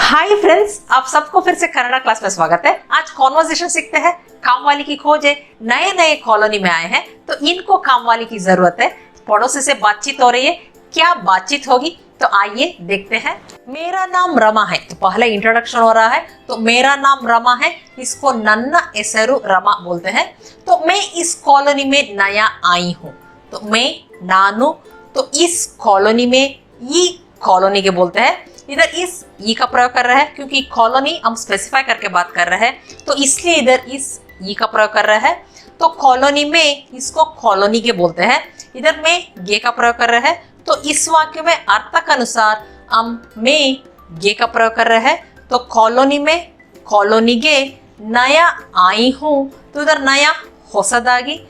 Hi friends, आप सबको फिर से कन्नड़ा क्लास में स्वागत है। आज कॉन्वर्सेशन सीखते हैं। काम वाली की खोज है। नए नए कॉलोनी में आए हैं तो इनको काम वाली की जरूरत है। पड़ोसी से बातचीत हो रही है, क्या बातचीत होगी तो आइए देखते हैं। मेरा नाम रमा है, तो पहले इंट्रोडक्शन हो रहा है। तो मेरा नाम रमा है, इसको नन्ना एसरू रमा बोलते हैं। तो मैं इस कॉलोनी में नया आई हूँ, तो मैं नानू। तो इस कॉलोनी में ई कॉलोनी के बोलते हैं। इधर इस ई का प्रयोग कर रहे हैं क्योंकि कॉलोनी हम स्पेसिफाई करके बात कर रहे हैं, तो इसलिए इधर इस ई का प्रयोग कर रहे हैं। तो कॉलोनी में इसको कॉलोनी के बोलते हैं। इधर में गे का प्रयोग कर रहे हैं, तो इस वाक्य में अर्थ के अनुसार हम में गे का प्रयोग कर रहे हैं। तो कॉलोनी में कॉलोनी गे नया आई हूँ, तो इधर नया होसदागी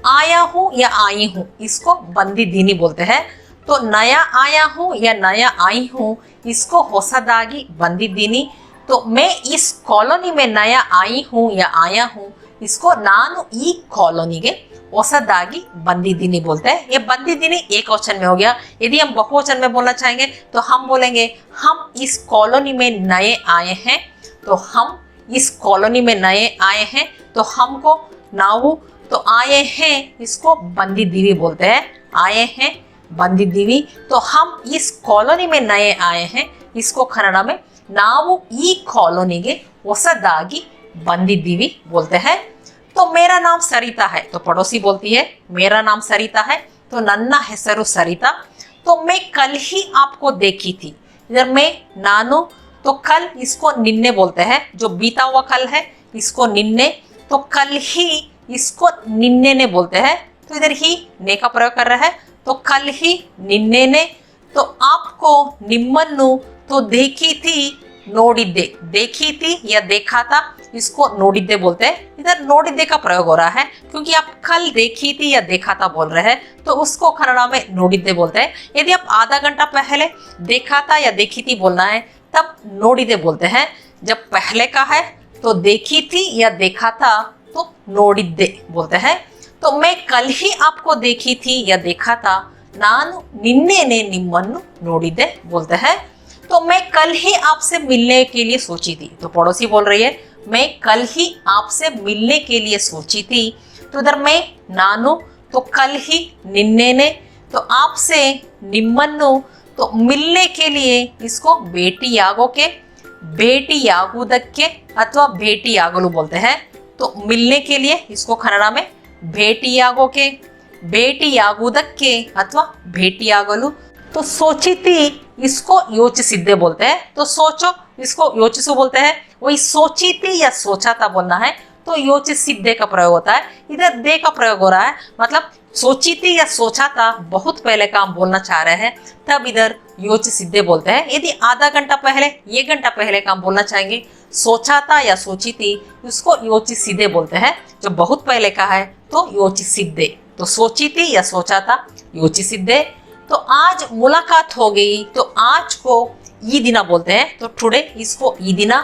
आया हूँ या आई हूँ, इसको बंदी दीनी बोलते हैं। तो नया आया हूँ या नया आई हूँ, इसको होसदागी बंदी दीनी। तो मैं इस कॉलोनी में नया आई हूँ या आया हूँ, इसको नानु ई कॉलोनी के होसदागी बंदी दीनी बोलते हैं। ये बंदी दीनी एक वचन में हो गया। यदि हम बहुवचन में बोलना चाहेंगे तो हम बोलेंगे हम इस कॉलोनी में नए आए हैं। तो हम इस कॉलोनी में नए आए हैं, तो हमको नाऊ। तो आए हैं, इसको बंदी दीवी बोलते हैं। आए हैं बंदी दीवी। तो हम इस कॉलोनी में नए आए हैं, इसको कन्नड़ा में नावु ई कॉलोनी के होसदागी बंदी दीवी बोलते हैं। तो मेरा नाम सरिता है, तो पड़ोसी बोलती है मेरा नाम सरिता है। तो नन्ना हेसरू सरिता। तो मैं कल ही आपको देखी थी। इधर मैं नानू, तो कल इसको निन्ने बोलते हैं। जो बीता हुआ कल है इसको निन्ने। तो कल ही इसको निन्ने ने बोलते हैं। तो इधर ही ने का प्रयोग कर रहा है। तो कल ही निन्ने ने। तो आपको निम्मन्नु तो देखी थी नोडिद्दे, देखी थी या देखा था, इसको नोडिद्दे बोलते हैं। इधर नोडिद्दे का प्रयोग हो रहा है क्योंकि आप कल देखी थी या देखा था बोल रहे हैं, तो उसको कन्नड़ा में नोडिद्दे बोलते हैं। यदि आप आधा घंटा पहले देखा था या देखी थी बोलना है तब नोडिद्दे बोलते हैं। जब पहले का है तो देखी थी या देखा था तो नोडिद्दे बोलते हैं। तो मैं कल ही आपको देखी थी या देखा था, नानु निन्ने ने निम्मन्नु नोडिद्दे बोलते हैं। तो मैं कल ही आपसे मिलने के लिए सोची थी। तो पड़ोसी बोल रही है मैं कल ही आपसे मिलने के लिए सोची थी। तो उधर मैं नानु, तो कल ही निन्ने ने, तो आपसे निम्मन्नु, तो मिलने के लिए इसको बेटियागो के बेटियागुदक्के अथवा बेटियागलु बोलते हैं। तो मिलने के लिए इसको कन्नड़ा में भेटियागो के बेटियागुदक्के अथवा भेटियागलु। तो सोची थी इसको योचिसिद्दे बोलते हैं। तो सोचो इसको योचिसु बोलते हैं। वही सोची थी या सोचा था बोलना है तो योचिसिद्दे का प्रयोग होता है। इधर दे का प्रयोग हो रहा है, मतलब सोची थी या सोचा था बहुत पहले का हम बोलना चाह रहे हैं, तब इधर योचिसिद्दे बोलते हैं। यदि आधा घंटा पहले, एक घंटा पहले का हम बोलना चाहेंगे सोचा था या सोची थी, उसको योचिसिद्दे बोलते हैं। जो बहुत पहले का है तो योचिसिद्दे। तो सोची थी या सोचा था योचिसिद्दे। तो आज मुलाकात हो गई, तो आज को ई दिना बोलते हैं। तो टुडे इसको ई दिना।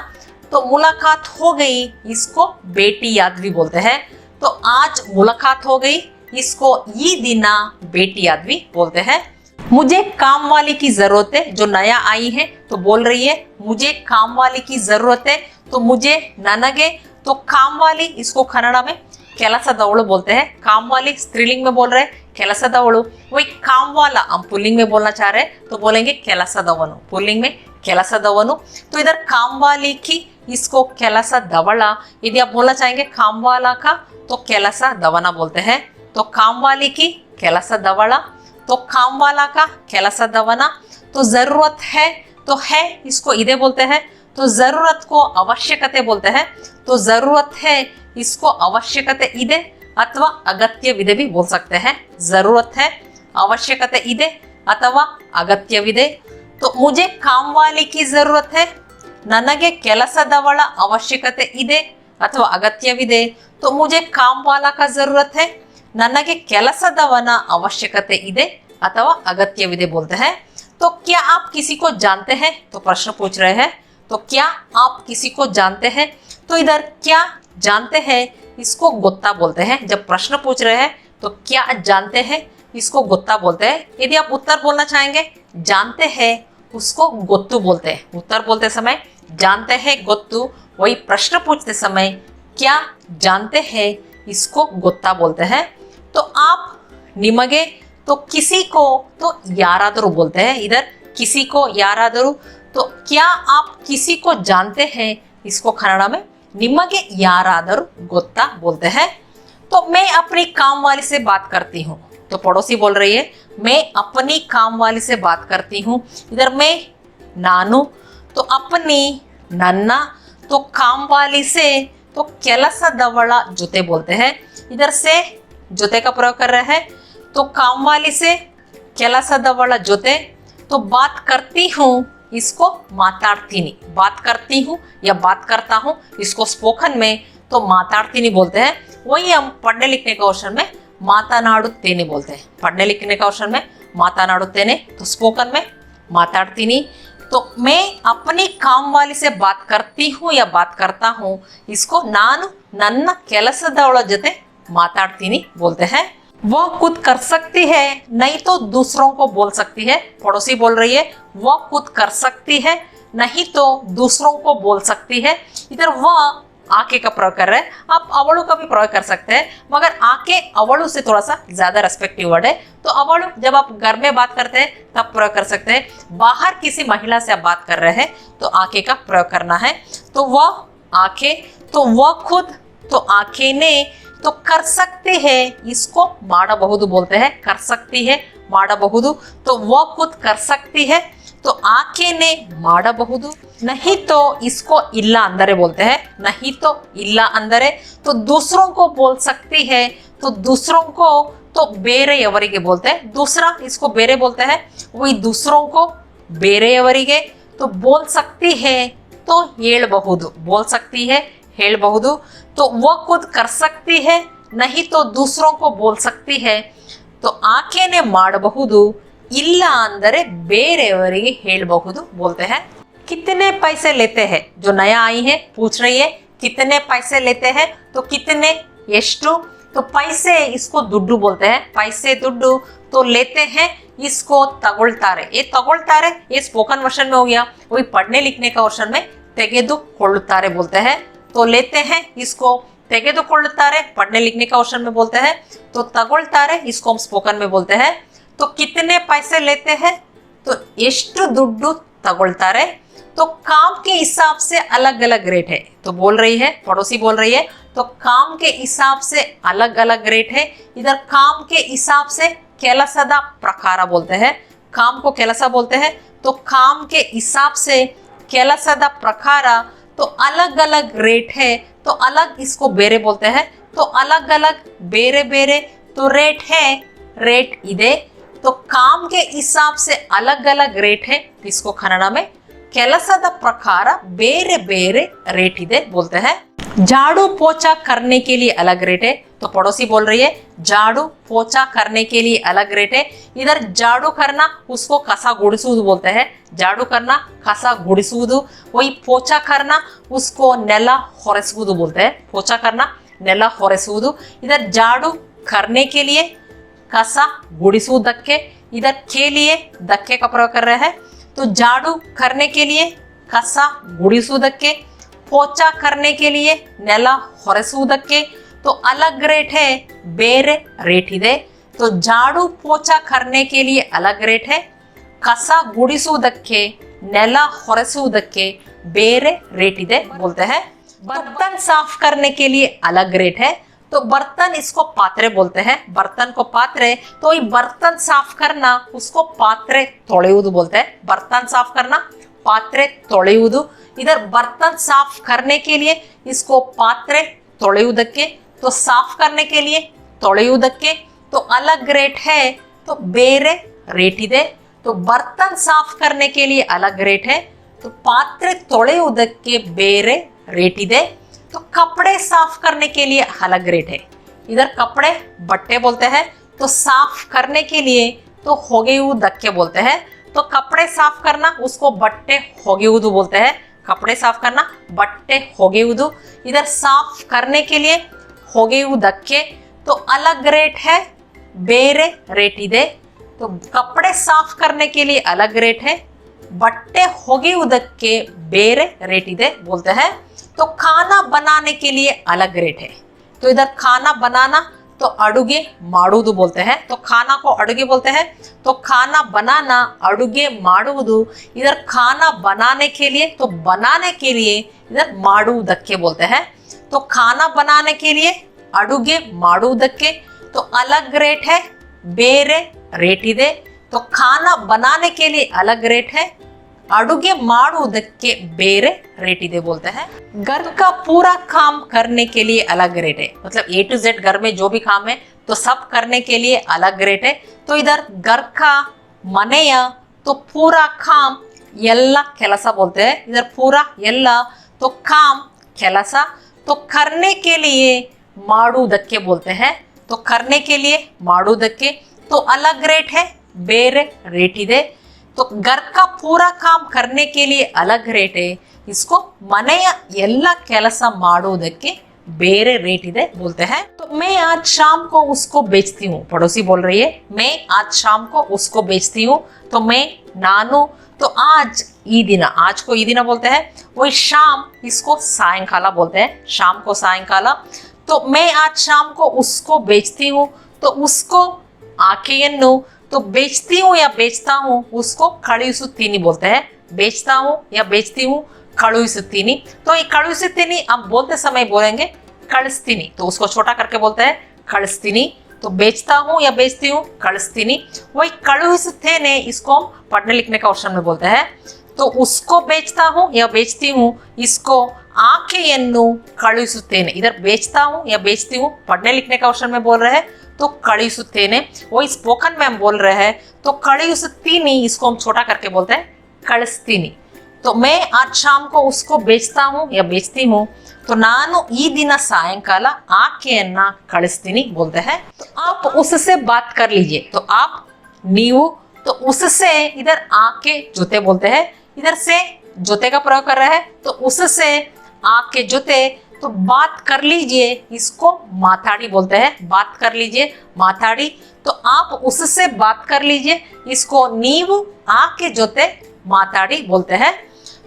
तो मुलाकात हो गई इसको बेटी यादवी बोलते हैं। तो आज मुलाकात हो गई इसको ई दिना बेटी यादवी बोलते हैं। मुझे काम वाली की जरूरत है, जो नया आई है तो बोल रही है मुझे काम वाली की जरूरत है। तो मुझे ननगे, तो काम वाली इसको कन्नड़ा में ಕೆಲಸದವಳು बोलते हैं। काम वाली स्त्रीलिंग में बोल रहे हैं ಕೆಲಸದವಳು। वही काम वाला हम पुल्लिंग में बोलना चाह रहे हैं तो बोलेंगे ಕೆಲಸದವನು, पुल्लिंग में ಕೆಲಸದವನು। तो इधर काम वाली की इसको ಕೆಲಸದವಳ। यदि आप बोलना चाहेंगे काम वाला का तो ಕೆಲಸದವನ बोलते हैं। तो काम वाली की ಕೆಲಸದವಳ, तो काम वाला का ಕೆಲಸದವನ। तो जरूरत है, तो है इसको इधे बोलते हैं। तो जरूरत को आवश्यकते बोलते हैं। तो जरूरत है इसको आवश्यकते इदे अथवा अगत्यविदे भी बोल सकते हैं। जरूरत है, आवश्यकते इदे अथवा अगत्यविदे। तो मुझे काम वाली की जरूरत है, ननगे ಕೆಲಸದವಳ आवश्यकते इदे अथवा अगत्यविदे। तो मुझे काम वाला का जरूरत है, ननगे ಕೆಲಸದವನ आवश्यकते इदे अथवा अगत्यविदे बोलते हैं। तो क्या आप किसी को जानते हैं, तो प्रश्न पूछ रहे हैं। तो क्या आप किसी को जानते हैं, तो इधर क्या जानते हैं इसको गोत्ता बोलते हैं। जब प्रश्न पूछ रहे हैं तो क्या जानते हैं इसको गोत्ता बोलते हैं। यदि आप उत्तर बोलना चाहेंगे जानते हैं उसको गोत्तु बोलते हैं। उत्तर बोलते समय जानते हैं गोत्तु, वही प्रश्न पूछते समय क्या जानते हैं, इसको गोत्ता बोलते हैं। तो आप निಮಗೆ तो किसी को तो यारादरू बोलते हैं। इधर किसी को यारादरू, तो क्या आप किसी को जानते हैं, इसको कन्नड़ में निಮಗೆ यारादरू गोत्ता बोलते हैं। तो मैं अपनी काम वाली से बात करती हूँ, तो पड़ोसी बोल रही है मैं अपनी काम वाली से बात करती हूँ। इधर मैं नानु, तो अपनी नन्ना, तो काम वाली से तो ಕೆಲಸದವಳ ಜೊತೆ बोलते हैं। इधर से ಜೊತೆ का प्रयोग कर रहे हैं, तो काम वाली से ಕೆಲಸದವಳ ಜೊತೆ, तो बात करती हूँ, इसको ಮಾತಾಡ್ತೀನಿ, बात करती हूँ या बात करता हूँ, इसको स्पोकन में तो ಮಾತಾಡ್ತೀನಿ बोलते हैं। वही हम पढ़ने लिखने के ऑप्शन में ಮಾತನಾಡುತ್ತೇನೆ बोलते हैं। पढ़ने लिखने का ऑप्शन में ಮಾತನಾಡುತ್ತೇನೆ, तो स्पोकन में ಮಾತಾಡ್ತೀನಿ। तो मैं अपनी काम वाली से बात करती हूँ या बात करता हूँ, इसको ನಾನು ನನ್ನ ಕೆಲಸದವಳ ಜೊತೆ ಮಾತಾಡ್ತೀನಿ बोलते हैं। वह खुद कर सकती है, नहीं तो दूसरों को बोल सकती है। पड़ोसी बोल रही है वह खुद कर सकती है, नहीं तो दूसरों को बोल सकती है। इधर वह आके का प्रयोग कर रहे हैं। आप अवळु का भी प्रयोग कर सकते हैं, मगर आके अवळु से थोड़ा सा ज्यादा रेस्पेक्टिव वर्ड है। तो अवळु जब आप घर में बात करते हैं तब प्रयोग कर सकते हैं। बाहर किसी महिला से आप बात कर रहे हैं तो आके का प्रयोग करना है। तो वह आके, तो वह खुद, तो आके ने, तो कर सकते हैं, इसको ಮಾಡಬಹುದು बोलते हैं। कर सकती है, ಮಾಡಬಹುದು, तो वह खुद कर सकती है, तो आके ने ಮಾಡಬಹುದು। नहीं तो इसको ಇಲ್ಲ ಅಂದರೆ बोलते हैं। नहीं तो ಇಲ್ಲ ಅಂದರೆ, तो दूसरों को बोल सकती है, तो दूसरों को तो ಬೇರೆಯವರಿಗೆ बोलते हैं। दूसरा इसको ಬೇರೆ बोलते हैं, वही दूसरों को ಬೇರೆಯವರಿಗೆ तो बोल सकती है, तो ಹೇಳಬಹುದು, बोल सकती है, ಹೇಳಬಹುದು। तो वह खुद कर सकती है, नहीं तो दूसरों को बोल सकती है, तो ಆಕೆನೆ ಮಾಡಬಹುದು, ಇಲ್ಲ ಅಂದರೆ ಬೇರೆಯವರಿಗೆ ಹೇಳಬಹುದು बोलते हैं। कितने पैसे लेते हैं, जो नया आई है पूछ रही है कितने पैसे लेते हैं, तो कितने ಎಷ್ಟು, तो पैसे इसको दुड्डू बोलते हैं। पैसे दुड्डू, तो लेते हैं इसको ತಗೊಳ್ತಾರೆ। ये ತಗೊಳ್ತಾರೆ ये स्पोकन वर्जन में हो गया। वही पढ़ने लिखने का वर्जन में ತೆಗೆದುಕೊಳ್ಳುತ್ತಾರೆ बोलते हैं। तो लेते हैं इसको ತೆಗೆದುಕೊಳ್ಳುತ್ತಾರೆ, पढ़ने लिखने का वर्जन में बोलते हैं। तो ತಗೊಳ್ತಾರೆ इसको हम स्पोकन में बोलते हैं। तो कितने पैसे लेते हैं, तो ಎಷ್ಟು ದುಡ್ಡು ತಗೊಳ್ತಾರೆ। तो काम के हिसाब से अलग अलग रेट है, तो बोल रही है पड़ोसी बोल रही है तो काम के हिसाब से अलग अलग रेट है। इधर काम के हिसाब से ಕೆಲಸದ ಪ್ರಕಾರ बोलते हैं। काम को ಕೆಲಸ बोलते हैं, तो काम के हिसाब से ಕೆಲಸದ ಪ್ರಕಾರ, तो अलग अलग रेट है, तो अलग इसको ಬೇರೆ बोलते हैं। तो अलग अलग ಬೇರೆ ಬೇರೆ, तो रेट है, रेट ಇದೆ। तो काम के हिसाब से अलग अलग रेट है, इसको कन्नड़ में ಕೆಲಸದ ಪ್ರಕಾರ ಬೇರೆ ಬೇರೆ रेट ಇದೆ बोलते हैं। झाड़ू पोछा करने के लिए अलग रेट है, तो पड़ोसी बोल रही है झाड़ू पोछा करने के लिए अलग रेट है। इधर झाड़ू करना उसको कसा गुडिसुವುದು बोलते हैं। झाड़ू करना कसा गुडिसुವುದು, वही पोछा करना उसको ನೆಲ ಹೊರೆಸುವುದು बोलते हैं। पोछा करना ನೆಲ ಹೊರೆಸುವುದು। इधर झाड़ू करने के लिए, कसा गुडिसुವುದಕ್ಕೆ, इधर के लिए धक्के का प्रयोग कर रहे हैं। तो झाड़ू करने के लिए कसा गुडिसुವುದಕ್ಕೆ, पोछा करने के लिए ನೆಲ ಹೊರೆಸುವುದಕ್ಕೆ, तो अलग रेट है, ಬೇರೆ रेट ಇದೆ। तो झाड़ू पोछा करने के लिए अलग रेट है, ಕಸ ಗುಡಿಸುವುದಕ್ಕೆ, ನೆಲ ಹೊರೆಸುವುದಕ್ಕೆ ಬೇರೆ रेट ಇದೆ बोलते हैं। बर्तन साफ करने के लिए अलग रेट है, तो बर्तन इसको पात्रे बोलते हैं। बर्तन को पात्रे, तो ये बर्तन साफ करना उसको पात्रे ತೊಳೆಯುವುದು बोलते हैं। बर्तन साफ करना पात्रे ತೊಳೆಯುವುದು। इधर बर्तन साफ करने के लिए इसको पात्रे ತೊಳೆಯುವುದಕ್ಕೆ, तो साफ करने के लिए ತೊಳೆಯುವುದಕ್ಕೆ, तो अलग रेट है, तो ಬೇರೆ रेट ಇದೆ। तो बर्तन साफ करने के लिए अलग रेट है, तो पात्रे ತೊಳೆಯುವುದಕ್ಕೆ ಬೇರೆ रेट ಇದೆ। तो कपड़े साफ करने के लिए अलग रेट है। इधर कपड़े बट्टे बोलते हैं, तो साफ करने के लिए तो ಹೊಗೆಯುವುದಕ್ಕೆ बोलते हैं। तो कपड़े साफ करना उसको बट्टे ಹೊಗೆಯುವುದು बोलते हैं। कपड़े साफ करना बट्टे ಹೊಗೆಯುವುದು। इधर साफ करने के लिए ಹೊಗೆಯುವುದಕ್ಕೆ, तो अलग रेट है, ಬೇರೆ रेट ಇದೆ। तो कपड़े साफ करने के लिए अलग रेट है, ಬಟ್ಟೆ ಒಗೆಯುವುದಕ್ಕೆ ಬೇರೆ ರೇಟ್ ಇದೆ बोलते हैं। तो खाना बनाने के लिए अलग रेट है। तो इधर खाना बनाना तो अड़ुगे माडुವುದು बोलते हैं। तो खाना को अड़ुगे बोलते हैं। तो खाना बनाना अड़ुगे माडुವುದು। इधर खाना बनाने के लिए तो बनाने के लिए इधर ಮಾಡುವುದಕ್ಕೆ बोलते हैं। तो खाना बनाने के लिए अड़ुगे ಮಾಡುವುದಕ್ಕೆ तो अलग रेट है, ಬೇರೆ ರೇಟ್ ಇದೆ। तो खाना बनाने के लिए अलग रेट है, अड़ुगे ಮಾಡುವುದಕ್ಕೆ ಬೇರೆ ರೇಟ್ ಇದೆ बोलते हैं। घर का पूरा काम करने के लिए अलग रेट है। मतलब A to Z घर में जो भी काम है तो सब करने के लिए अलग रेट है। तो इधर घर का मನೆಯ तो पूरा काम ಎಲ್ಲ ಕೆಲಸ बोलते हैं। इधर पूरा ಎಲ್ಲ तो काम ಕೆಲಸ तो करने के लिए ಮಾಡುವುದಕ್ಕೆ बोलते हैं। तो करने के लिए ಮಾಡುವುದಕ್ಕೆ तो अलग रेट है, ಬೇರೆ ರೇಟ್ ಇದೆ। तो घर का पूरा काम करने के लिए अलग रेट है, इसको ಮನೆಯ ಎಲ್ಲ ಕೆಲಸ ಮಾಡುವುದಕ್ಕೆ ಬೇರೆ ರೇಟ್ ಇದೆ बोलते हैं। तो मैं आज शाम को उसको बेचती हूँ, पड़ोसी बोल रही है मैं आज शाम को उसको बेचती हूँ। तो मैं ನಾನು तो आज ಈ ದಿನ, आज को ಈ ದಿನ बोलते हैं। वही शाम इसको सायंकाल बोलते हैं, शाम को सायंकाल। तो मैं आज शाम को उसको बेचती हूँ। तो उसको ಆಕೆಯನ್ನು तो बेचती हूँ या बेचता हूँ उसको ಕಳುಹಿಸುತ್ತೀನಿ बोलते हैं। बेचता हूँ या बेचती हूँ ಕಳುಹಿಸುತ್ತೀನಿ। तो ये ಕಳುಹಿಸುತ್ತೀನಿ अब बोलते समय बोलेंगे ಕಳಿಸ್ತೀನಿ, तो उसको छोटा करके बोलते हैं ಕಳಿಸ್ತೀನಿ। तो बेचता हूँ या बेचती हूँ ಕಳಿಸ್ತೀನಿ। वही ಕಳುಹಿಸುತ್ತೇನೆ इसको हम पढ़ने लिखने का ऑप्शन में बोलते हैं। तो उसको बेचता हूँ या बेचती हूँ, इसको ಆಕೆಯನ್ನು ಕಳುಹಿಸುತ್ತೇನೆ। इधर बेचता हूँ या बेचती हूँ पढ़ने लिखने का ऑप्शन में बोल रहे हैं तो ಕಳುಹಿಸುತ್ತೇನೆ। वही स्पोकन में हम बोल रहे हैं तो ಕಳುಹಿಸುತ್ತೀನಿ इसको हम छोटा करके बोलते हैं ಕಳಿಸ್ತೀನಿ। तो मैं आज शाम को उसको बेचता हूँ या बेचती हूँ, तो ನಾನು ಈ ದಿನ ಸಾಯಂಕಾಲ ಆಕೆಯನ್ನ ಕಳಿಸ್ತೀನಿ बोलते हैं। तो आप उससे बात कर लीजिए। तो आप ನೀವು तो उससे इधर आके जोते बोलते हैं। इधर से जोते का प्रयोग कर रहे हैं तो उससे आके जोते तो बात कर लीजिए, इसको माथाड़ी बोलते हैं। बात कर लीजिए माथाड़ी। तो आप उससे बात कर लीजिए, इसको नींव आके जोते माथाड़ी बोलते हैं।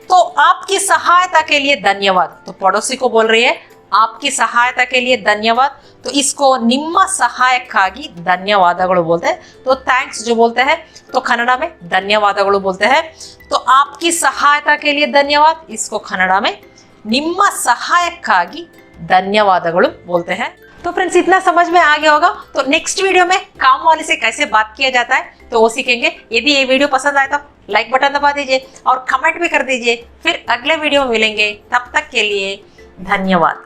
तो आपकी सहायता के लिए धन्यवाद। तो पड़ोसी को बोल रही है आपकी सहायता के लिए धन्यवाद। तो इसको ನಿಮ್ಮ ಸಹಾಯಕ್ಕಾಗಿ ಧನ್ಯವಾದಗಳು बोलते हैं। तो थैंक्स जो बोलते हैं तो कन्नड़ा में धन्यवादಗಳು बोलते हैं। तो आपकी सहायता के लिए धन्यवाद, इसको कन्नड़ा में ನಿಮ್ಮ ಸಹಾಯಕ್ಕಾಗಿ ಧನ್ಯವಾದಗಳು बोलते हैं। तो फ्रेंड्स इतना समझ में आ गया होगा। तो नेक्स्ट वीडियो में काम वाले से कैसे बात किया जाता है तो वो सीखेंगे। यदि ये वीडियो पसंद आए तो लाइक बटन दबा दीजिए और कमेंट भी कर दीजिए। फिर अगले वीडियो में मिलेंगे, तब तक के लिए धन्यवाद।